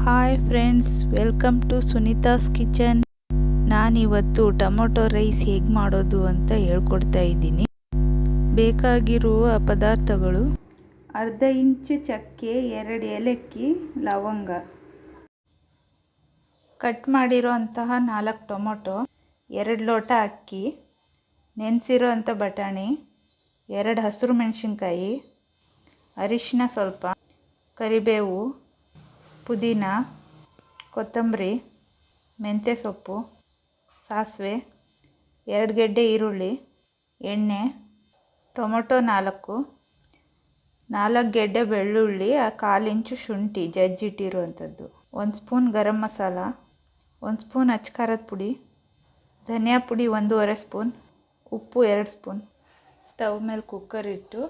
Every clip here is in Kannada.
Hi friends, welcome to Sunita's kitchen. ನಾನಿವತ್ತು ಟೊಮೊಟೊ ರೈಸ್ ಹೇಗೆ ಮಾಡೋದು ಅಂತ ಹೇಳ್ಕೊಡ್ತಾ ಇದ್ದೀನಿ. ಬೇಕಾಗಿರುವ ಪದಾರ್ಥಗಳು: ಅರ್ಧ ಇಂಚು ಚಕ್ಕೆ, 2 ಏಲಕ್ಕಿ, ಲವಂಗ, ಕಟ್ ಮಾಡಿರೋ ಅಂತಹ 4 ಟೊಮೊಟೊ, 2 ಲೋಟ ಅಕ್ಕಿ, ನೆನೆಸಿರೋ ಅಂಥ ಬಟಾಣಿ, 2 ಹಸಿರು ಮೆಣಸಿನ್ಕಾಯಿ, ಅರಿಶಿನ ಸ್ವಲ್ಪ, ಕರಿಬೇವು, ಪುದೀನ, ಕೊತ್ತಂಬರಿ, ಮೆಂತ್ಯ ಸೊಪ್ಪು, ಸಾಸಿವೆ, 2 ಗೆಡ್ಡೆ ಈರುಳ್ಳಿ, ಎಣ್ಣೆ, ಟೊಮೊಟೊ 4 ಗೆಡ್ಡೆ ಬೆಳ್ಳುಳ್ಳಿ, 1/4 ಇಂಚು ಶುಂಠಿ ಜಜ್ಜಿಟ್ಟಿರುವಂಥದ್ದು, 1 ಸ್ಪೂನ್ ಗರಂ ಮಸಾಲ, 1 ಸ್ಪೂನ್ ಅಚ್ಕಾರದ ಪುಡಿ, ಧನಿಯಾ ಪುಡಿ 1.5 ಸ್ಪೂನ್, ಉಪ್ಪು 2 ಸ್ಪೂನ್. ಸ್ಟವ್ ಮೇಲೆ ಕುಕ್ಕರ್ ಇಟ್ಟು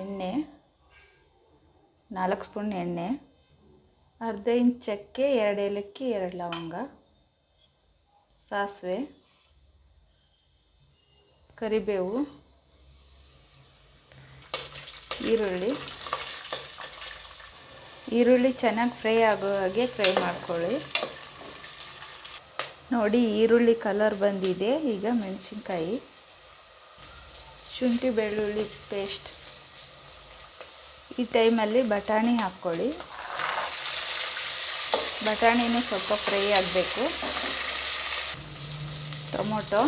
ಎಣ್ಣೆ 4 ಸ್ಪೂನ್ ಎಣ್ಣೆ, ಅರ್ಧ ಇಂಚು ಚಕ್ಕೆ, 2 ಏಲಕ್ಕಿ, 2 ಲವಂಗ, ಸಾಸಿವೆ, ಕರಿಬೇವು, ಈರುಳ್ಳಿ ಚೆನ್ನಾಗಿ ಫ್ರೈ ಆಗೋ ಹಾಗೆ ಫ್ರೈ ಮಾಡ್ಕೊಳ್ಳಿ. ನೋಡಿ, ಈರುಳ್ಳಿ ಕಲರ್ ಬಂದಿದೆ. ಈಗ ಮೆಣಸಿನ್ಕಾಯಿ, ಶುಂಠಿ ಬೆಳ್ಳುಳ್ಳಿ ಪೇಸ್ಟ್. ಈ ಟೈಮಲ್ಲಿ ಬಟಾಣಿ ಹಾಕ್ಕೊಳ್ಳಿ. ಬಟಾಣಿನೂ ಸ್ವಲ್ಪ ಫ್ರೈ ಆಗಬೇಕು. ಟೊಮೊಟೊ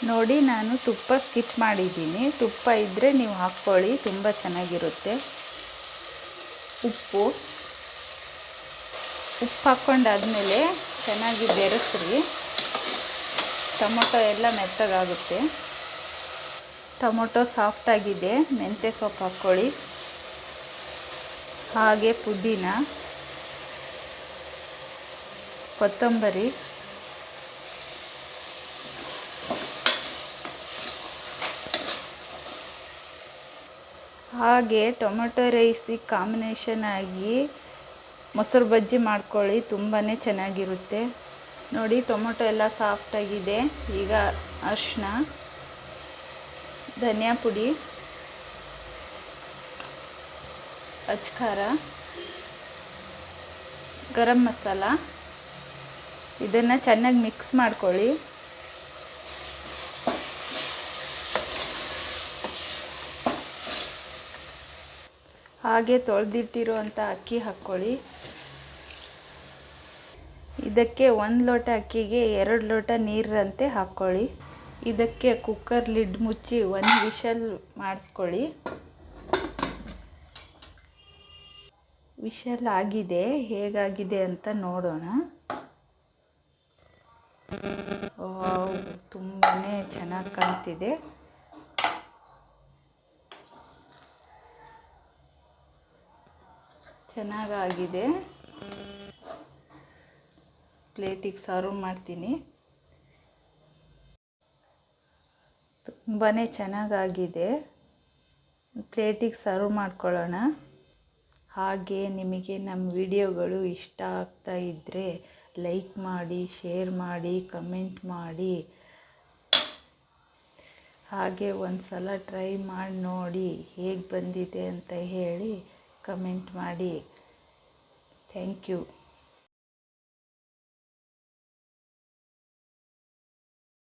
ನೋಡಿ, ನಾನು ತುಪ್ಪ ಸ್ಕಿಪ್ ಮಾಡಿದ್ದೀನಿ. ತುಪ್ಪ ಇದ್ದರೆ ನೀವು ಹಾಕ್ಕೊಳ್ಳಿ, ತುಂಬ ಚೆನ್ನಾಗಿರುತ್ತೆ. ಉಪ್ಪು ಹಾಕ್ಕೊಂಡಾದ್ಮೇಲೆ ಚೆನ್ನಾಗಿ ಬೆರೆಸ್ರಿ. ಟೊಮೊಟೊ ಎಲ್ಲ ಮೆತ್ತಗಾಗುತ್ತೆ. ಟೊಮೊಟೊ ಸಾಫ್ಟಾಗಿದೆ. ಮೆಂತ್ಯ ಸೊಪ್ಪು ಹಾಕ್ಕೊಳ್ಳಿ, ಹಾಗೆ ಪುದೀನ, ಕೊತ್ತಂಬರಿ, ಹಾಗೆ ಟೊಮೊಟೊ ರೈಸಿಗೆ ಕಾಂಬಿನೇಷನ್ ಆಗಿ ಮೊಸರು ಬಜ್ಜಿ ಮಾಡ್ಕೊಳ್ಳಿ, ತುಂಬಾ ಚೆನ್ನಾಗಿರುತ್ತೆ. ನೋಡಿ, ಟೊಮೊಟೊ ಎಲ್ಲ ಸಾಫ್ಟಾಗಿದೆ. ಈಗ ಅರಿಶಿನ, ಧನಿಯಾ ಪುಡಿ, ಅಚ್ಕಾರ, ಗರಂ ಮಸಾಲ, ಇದನ್ನು ಚೆನ್ನಾಗಿ ಮಿಕ್ಸ್ ಮಾಡ್ಕೊಳ್ಳಿ. ಹಾಗೆ ತೊಳೆದಿಟ್ಟಿರುವಂಥ ಅಕ್ಕಿ ಹಾಕ್ಕೊಳ್ಳಿ. ಇದಕ್ಕೆ 1 ಲೋಟ ಅಕ್ಕಿಗೆ 2 ಲೋಟ ನೀರಂತೆ ಹಾಕ್ಕೊಳ್ಳಿ. ಇದಕ್ಕೆ ಕುಕ್ಕರ್ ಲಿಡ್ ಮುಚ್ಚಿ 1 ವಿಷಲ್ ಮಾಡಿಸ್ಕೊಳ್ಳಿ. ವಿಷಲ್ ಆಗಿದೆ, ಹೇಗಾಗಿದೆ ಅಂತ ನೋಡೋಣ. ತುಂಬಾ ಚೆನ್ನಾಗಿ ಕಾಣ್ತಿದೆ. ಚೆನ್ನಾಗಾಗಿದೆ. ಪ್ಲೇಟಿಗೆ ಸರ್ವ್ ಮಾಡ್ತೀನಿ. ತುಂಬಾ ಚೆನ್ನಾಗಾಗಿದೆ. ಪ್ಲೇಟಿಗೆ ಸರ್ವ್ ಮಾಡ್ಕೊಳ್ಳೋಣ. ಹಾಗೆ ನಿಮಗೆ ನಮ್ಮ ವಿಡಿಯೋಗಳು ಇಷ್ಟ ಆಗ್ತಾ ಇದ್ದರೆ ಲೈಕ್ ಮಾಡಿ, ಶೇರ್ ಮಾಡಿ, ಕಮೆಂಟ್ ಮಾಡಿ. ಹಾಗೆ ಒಂದು ಸಲ ಟ್ರೈ ಮಾಡಿ ನೋಡಿ, ಹೇಗೆ ಬಂದಿದೆ ಅಂತ ಹೇಳಿ ಕಮೆಂಟ್ ಮಾಡಿ. Thank you.